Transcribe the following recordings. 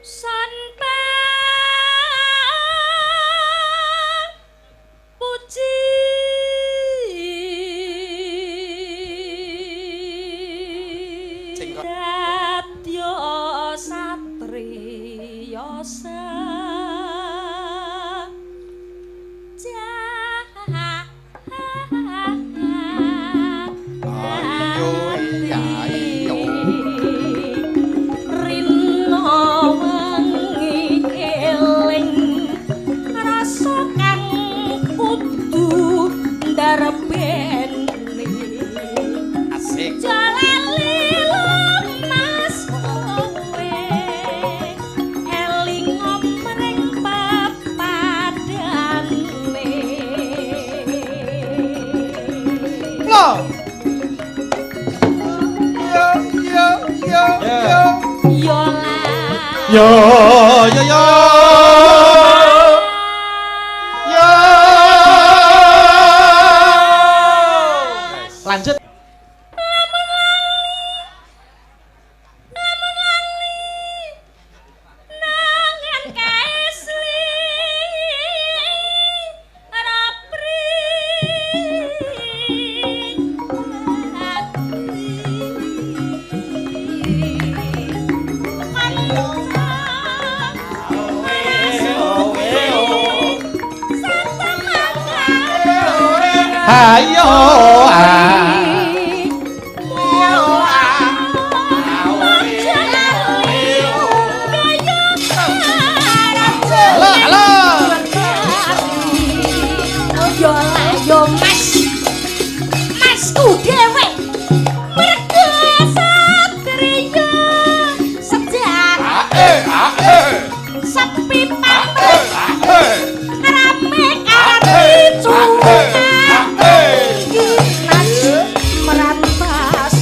Sanpa puji Satya satriya Asik. Jalali lemas kowe eling omreng papadane. Loh. Yo. Lanjut. Ayo Masku dhewe mergo satriya sejati sepi pamrih rame karo merantas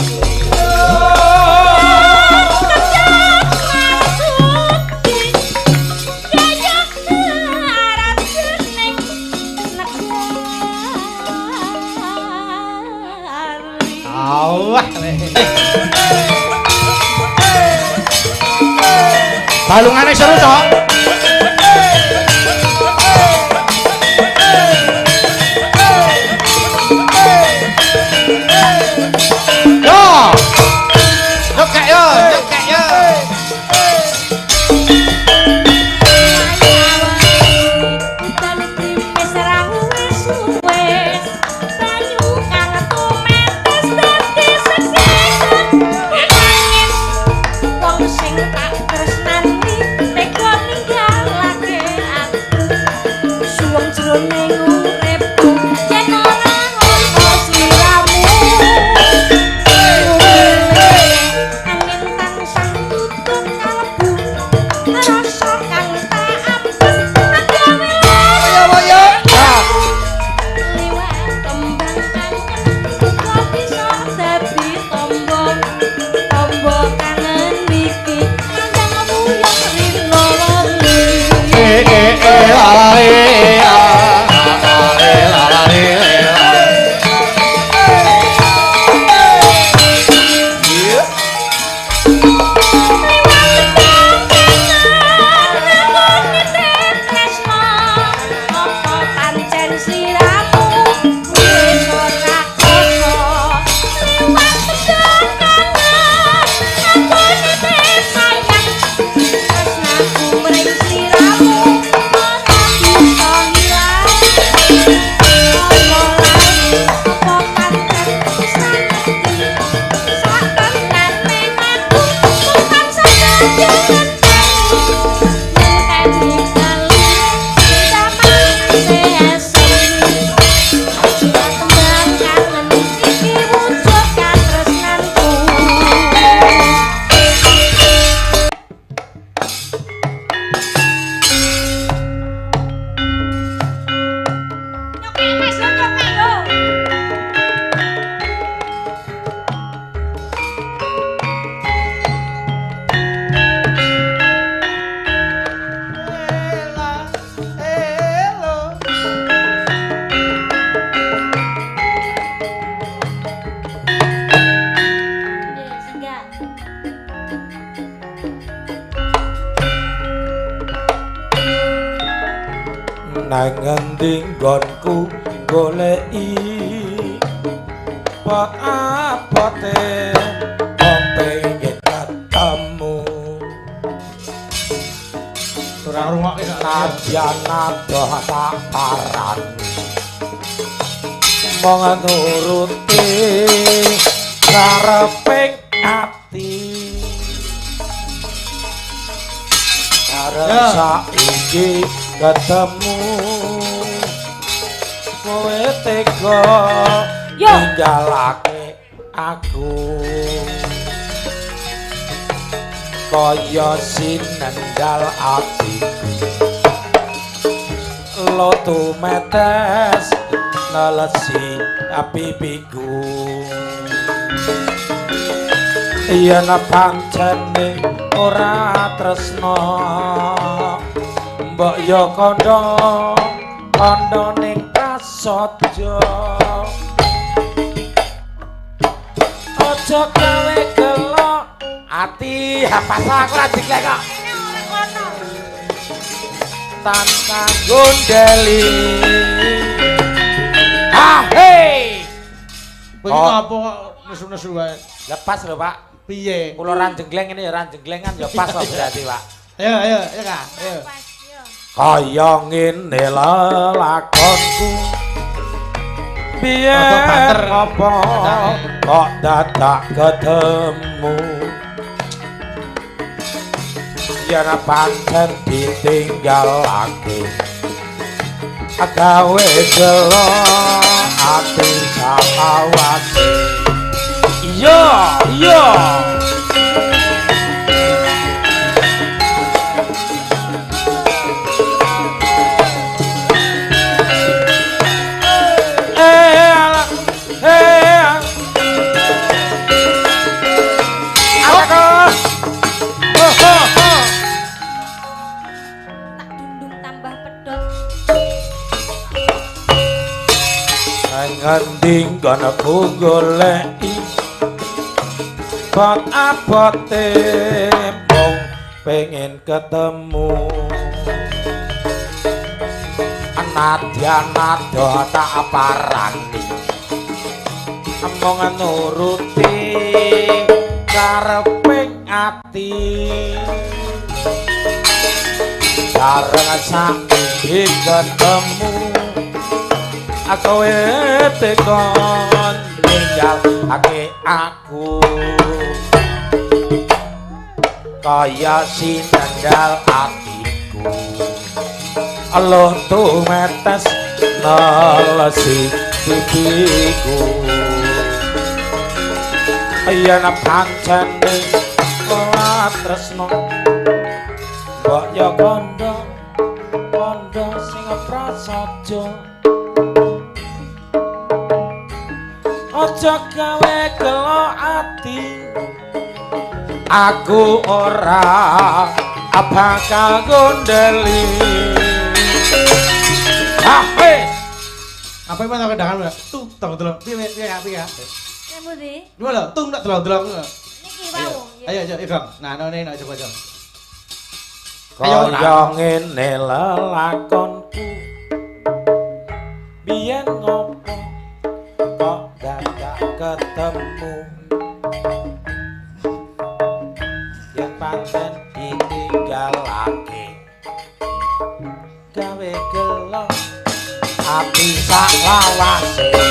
balungane seru cok. nang ngendi nggonku goleki pot apote pengin ketemu ora rungokke nadyan adoh tak paran mong nuruti kareping ati arep saiki ketemu kowe tega ninggalake aku kaya sinendal atiku lotu metes nelesi pipiku yen pancene ora tresna mbok yo kandha ning prasaja aja gawe gelo ati pas aku ra diklek kok tanpa gondeli hei pengen apa kok nesu-nesu wae lepas lho Pak piye kula ranjenggleng ini ya ranjenglengan ya pas kok berarti Pak ayo Kak ayo kaya ngene lelakonku piye apa kok dadak ketemu yen pancen ditinggalake gawe gelo ati sakawase iya ngending kono ku goleki pot apote mung pengen ketemu nadyan adoh tak parani mung nuruti kareping ati sareng saiki ketemu aku tekon ninggalake aku kaya sinendal atiku aloh tu metes nelesi pipiku yen pancene ora tresno mbok yo kandha sing prasaja aja gawe gelo ati aku ora bakal gondeli apa yang mana kedangan tuh tolong piye ya Kemudian dua lo tung tak tolong niki wau ayo Kang nah none coba kaya ngene lelakonku biyen ngopo kok dadak ketemu yen pancen ditinggalake gawe gelo ati sak lawase